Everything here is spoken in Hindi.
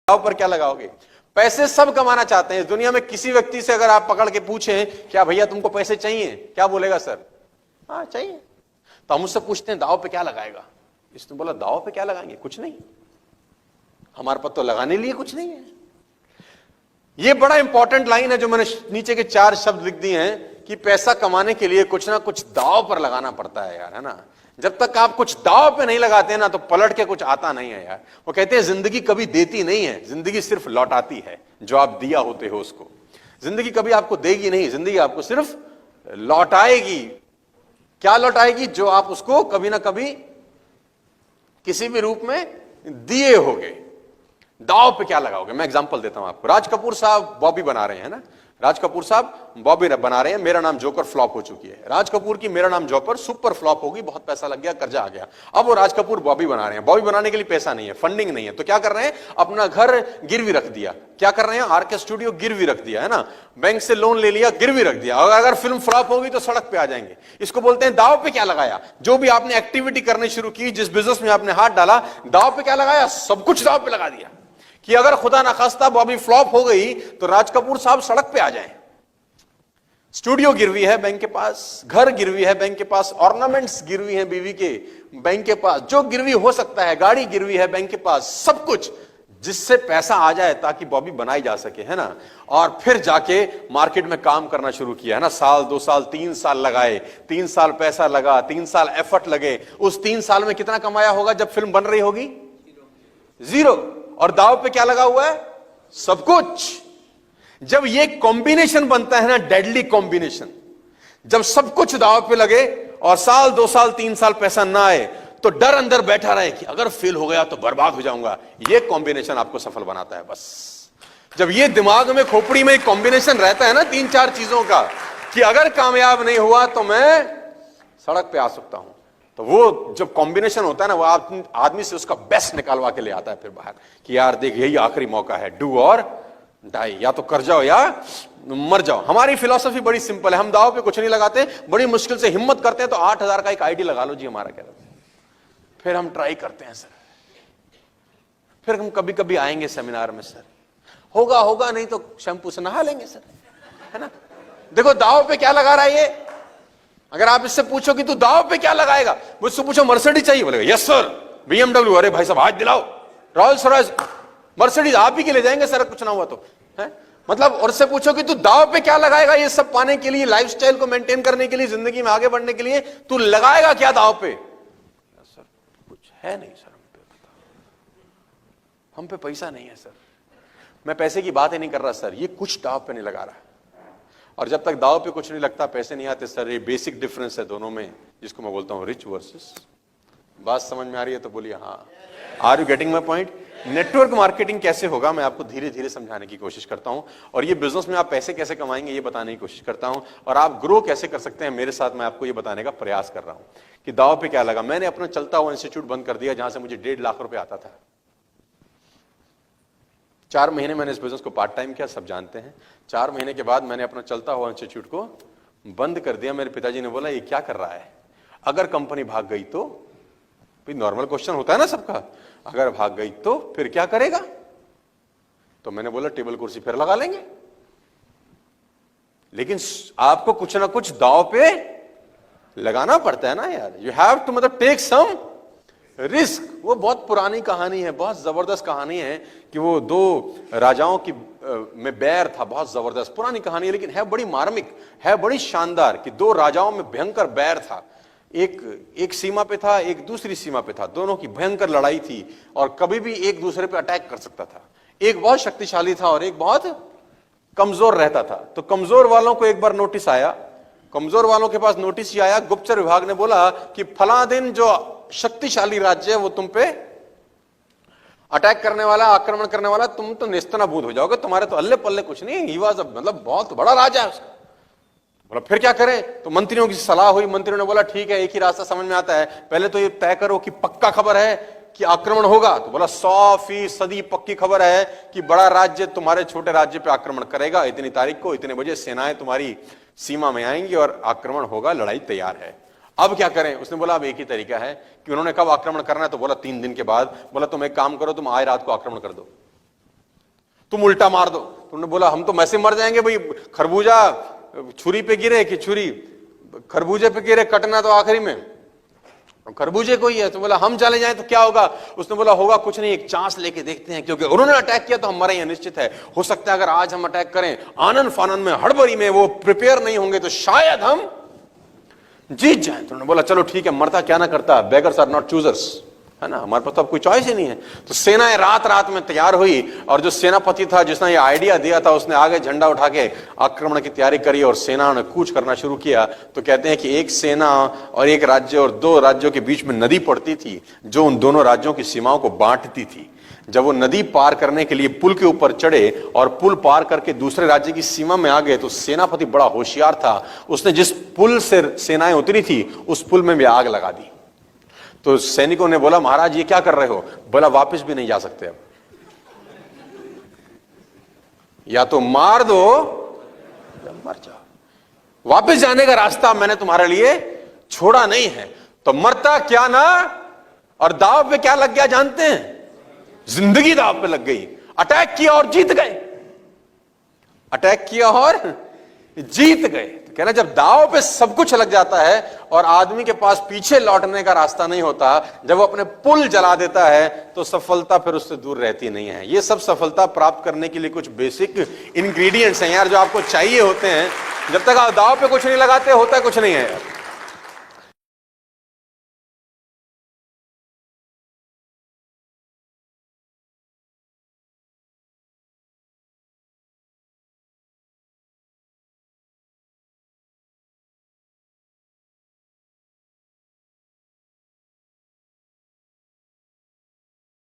दांव पर क्या लगाओगे? पैसे सब कमाना चाहते हैं इस दुनिया में। किसी व्यक्ति से अगर आप पकड़ के पूछें क्या भैया तुमको पैसे चाहिए, क्या बोलेगा? सर हाँ चाहिए। तो हम उससे पूछते हैं दांव पे क्या लगाएगा? इसने बोला दांव पे क्या लगाएंगे? कुछ नहीं, हमारे पास तो लगाने लिए कुछ नहीं है। ये बड़ा इंपॉर्टेंट लाइन है जो मैंने नीचे के 4 शब्द लिख दिए हैं कि पैसा कमाने के लिए कुछ ना कुछ दांव पर लगाना पड़ता है यार, है ना। जब तक आप कुछ दांव पे नहीं लगाते ना तो पलट के कुछ आता नहीं है यार। वो कहते हैं जिंदगी कभी देती नहीं है, जिंदगी सिर्फ लौटाती है जो आप दिया होते हो उसको। जिंदगी कभी आपको देगी नहीं, जिंदगी आपको सिर्फ लौटाएगी। क्या लौटाएगी? जो आप उसको कभी ना कभी किसी भी रूप में दिए होगे। दांव पे क्या लगाओगे? मैं एग्जांपल देता हूं आपको। राज कपूर साहब बॉबी बना रहे हैं ना, राज कपूर साहब बॉबी बना रहे हैं। मेरा नाम जोकर फ्लॉप हो चुकी है। राज कपूर की मेरा नाम जोकर सुपर फ्लॉप होगी, बहुत पैसा लग गया, कर्जा आ गया। अब वो राज कपूर बॉबी बना रहे हैं। बॉबी बनाने के लिए पैसा नहीं है, फंडिंग नहीं है, तो क्या कर रहे हैं? अपना घर गिरवी रख दिया। क्या कर रहे हैं? आरके स्टूडियो गिरवी रख दिया, है ना। बैंक से लोन ले लिया, गिरवी रख दिया। और अगर फिल्म फ्लॉप होगी तो सड़क पे आ जाएंगे। इसको बोलते हैं दांव पे क्या लगाया। जो भी आपने एक्टिविटी करनी शुरू की, जिस बिजनेस में आपने हाथ डाला, दांव पे क्या लगाया? सब कुछ दांव पे लगा दिया कि अगर खुदा ना खास्ता बॉबी फ्लॉप हो गई तो राज कपूर साहब सड़क पे आ जाएं। स्टूडियो गिरवी है बैंक के पास, घर गिरवी है बैंक के पास, ऑर्नामेंट्स गिरवी हैं बीवी के बैंक के पास, जो गिरवी हो सकता है, गाड़ी गिरवी है बैंक के पास, सब कुछ जिससे पैसा आ जाए ताकि बॉबी बनाई जा सके, है ना। और फिर जाके मार्केट में काम करना शुरू किया, है ना। साल 2 साल 3 साल लगाए, 3 साल पैसा लगा, 3 साल एफर्ट लगे। उस 3 साल में कितना कमाया होगा जब फिल्म बन रही होगी? 0। और दांव पे क्या लगा हुआ है? सब कुछ। जब ये कॉम्बिनेशन बनता है ना, डेडली कॉम्बिनेशन, जब सब कुछ दांव पे लगे और साल 2 साल 3 साल पैसा ना आए तो डर अंदर बैठा रहे कि अगर फेल हो गया तो बर्बाद हो जाऊंगा, ये कॉम्बिनेशन आपको सफल बनाता है। बस जब ये दिमाग में, खोपड़ी में कॉम्बिनेशन रहता है ना 3-4 चीजों का कि अगर कामयाब नहीं हुआ तो मैं सड़क पे आ सकता हूं, तो वो जब कॉम्बिनेशन होता है ना, वो आदमी से उसका बेस्ट निकालवा के ले आता है फिर बाहर कि यार देख यही आखिरी मौका है, डू और डाई, या तो कर जाओ या मर जाओ। हमारी फिलॉसफी बड़ी सिंपल है, हम दांव पे कुछ नहीं लगाते, बड़ी मुश्किल से हिम्मत करते हैं तो 8,000 का एक आईडी लगा लो जी, हमारा क्या रहता है। फिर हम ट्राई करते हैं सर, फिर हम कभी कभी आएंगे सेमिनार में, सर होगा होगा नहीं तो शैम्पू से नहा लेंगे सर, है ना। देखो दांव पे क्या लगा रहा है ये। अगर आप इससे पूछो कि तू दांव पे क्या लगाएगा, मुझसे पूछो मर्सिडीज चाहिए, बोलेगा यस सर। BMW, अरे भाई साहब आज दिलाओ। रॉयल्स रॉयल्स, मर्सिडीज आप ही के ले जाएंगे सर, कुछ ना हुआ तो, है मतलब। और से पूछो कि तू दांव पे क्या लगाएगा ये सब पाने के लिए, लाइफस्टाइल को मेंटेन करने के लिए, जिंदगी में आगे बढ़ने के लिए, तू लगाएगा क्या दांव पे? सर कुछ है नहीं सर, हम पे पैसा नहीं है सर। मैं पैसे की बात ही नहीं कर रहा सर, ये कुछ दांव पे नहीं लगा रहा। और जब तक दांव पे कुछ नहीं लगता, पैसे नहीं आते सर। ये बेसिक डिफरेंस है दोनों में, जिसको मैं बोलता हूं रिच वर्सेस। बात समझ में आ रही है तो बोलिए हाँ। Are you getting my point? Network marketing कैसे होगा मैं आपको धीरे धीरे समझाने की कोशिश करता हूं, और ये बिजनेस में आप पैसे कैसे कमाएंगे ये बताने की कोशिश करता हूं, और आप ग्रो कैसे कर सकते हैं मेरे साथ, मैं आपको ये बताने का प्रयास कर रहा हूं कि दांव पे क्या लगा। मैंने अपना चलता हुआ इंस्टीट्यूट बंद कर दिया जहां से मुझे 1.5 लाख रुपए आता था। 4 महीने मैंने इस बिजनेस को पार्ट टाइम किया, सब जानते हैं। 4 महीने के बाद मैंने अपना चलता हुआ इंस्टीट्यूट को बंद कर दिया। मेरे पिताजी ने बोला ये क्या कर रहा है, अगर कंपनी भाग गई तो? नॉर्मल क्वेश्चन होता है ना सबका, अगर भाग गई तो फिर क्या करेगा? तो मैंने बोला टेबल कुर्सी फिर लगा लेंगे, लेकिन आपको कुछ ना कुछ दांव पे लगाना पड़ता है ना यार। यू हैव टू मतलब टेक सम रिस्क। वो बहुत पुरानी कहानी है, बहुत जबरदस्त कहानी है कि वो 2 राजाओं की में बैर था, बहुत जबरदस्त पुरानी कहानी है, लेकिन है बड़ी मार्मिक, है बड़ी शानदार कि 2 राजाओं में भयंकर बैर था। एक सीमा पे था, एक दूसरी सीमा पे था, दोनों की भयंकर लड़ाई थी और कभी भी एक दूसरे पे अटैक कर सकता था। एक बहुत शक्तिशाली था और एक बहुत कमजोर रहता था। तो कमजोर वालों को एक बार नोटिस आया, कमजोर वालों के पास नोटिस ही आया, गुप्तचर विभाग ने बोला कि फला दिन जो शक्तिशाली राज्य है वो तुम पे अटैक करने वाला, आक्रमण करने वाला, तुम तो नेस्तनाबूद हो जाओगे, तुम्हारे तो अल्ले पल्ले कुछ नहीं। ही वाज मतलब बहुत बड़ा राजा है उसका। बोला फिर क्या करें? तो मंत्रियों की सलाह हुई, मंत्रियों ने बोला ठीक है एक ही रास्ता समझ में आता है, पहले तो ये तय करो कि पक्का खबर है कि आक्रमण होगा। तो बोला 100% पक्की खबर है कि बड़ा राज्य तुम्हारे छोटे राज्य पे आक्रमण करेगा, इतनी तारीख को इतने बजे सेनाएं तुम्हारी सीमा में आएंगी और आक्रमण होगा, लड़ाई तैयार है। अब क्या करें? उसने बोला अब एक ही तरीका है कि उन्होंने कब आक्रमण करना है, तो बोला 3 दिन के बाद। बोला तुम एक काम करो, तुम आज रात को आक्रमण कर दो। तुम उल्टा मार दो। तुमने बोला हम तो वैसे मर जाएंगे भाई, खरबूजा छुरी पे गिरे कि छुरी खरबूजे पे गिरे, कटना तो आखिरी में खरबूजे को ही है। तो बोला हम चले जाएं तो क्या होगा? उसने बोला होगा कुछ नहीं, एक चांस लेके देखते हैं, क्योंकि उन्होंने अटैक किया तो हम मरे हैं निश्चित है। हो सकता है अगर आज हम अटैक करें आनंद फानंद में, हड़बड़ी में, वो प्रिपेयर नहीं होंगे तो शायद हम जीत जाएं। तो उन्होंने बोला चलो ठीक है, मरता क्या ना करता, बेगर्स आर नॉट चूजर्स, है ना, हमारे पास तो अब कोई चॉइस ही नहीं है। तो सेनाएं रात रात में तैयार हुई और जो सेनापति था जिसने ये आइडिया दिया था उसने आगे झंडा उठा के आक्रमण की तैयारी करी और सेना ने कूच करना शुरू किया। तो कहते हैं कि एक सेना और एक राज्य और दो राज्यों के बीच में नदी पड़ती थी जो उन दोनों राज्यों की सीमाओं को बांटती थी। जब वो नदी पार करने के लिए पुल के ऊपर चढ़े और पुल पार करके दूसरे राज्य की सीमा में आ गए तो सेनापति बड़ा होशियार था, उसने जिस पुल से सेनाएं उतरी थी उस पुल में भी आग लगा दी। तो सैनिकों ने बोला महाराज ये क्या कर रहे हो? बोला वापस भी नहीं जा सकते, अब या तो मार दो या मर जाओ, वापस जाने का रास्ता मैंने तुम्हारे लिए छोड़ा नहीं है। तो मरता क्या ना, और दाव पे क्या लग गया जानते हैं? जिंदगी दाव पे लग गई। अटैक किया और जीत गए, अटैक किया और जीत गए। तो कहना जब दाव पे सब कुछ लग जाता है और आदमी के पास पीछे लौटने का रास्ता नहीं होता, जब वो अपने पुल जला देता है तो सफलता फिर उससे दूर रहती नहीं है। ये सब सफलता प्राप्त करने के लिए कुछ बेसिक इंग्रेडिएंट्स हैं यार, जो आपको चाहिए होते हैं। जब तक आप दाव पे कुछ नहीं लगाते होता कुछ नहीं है यार।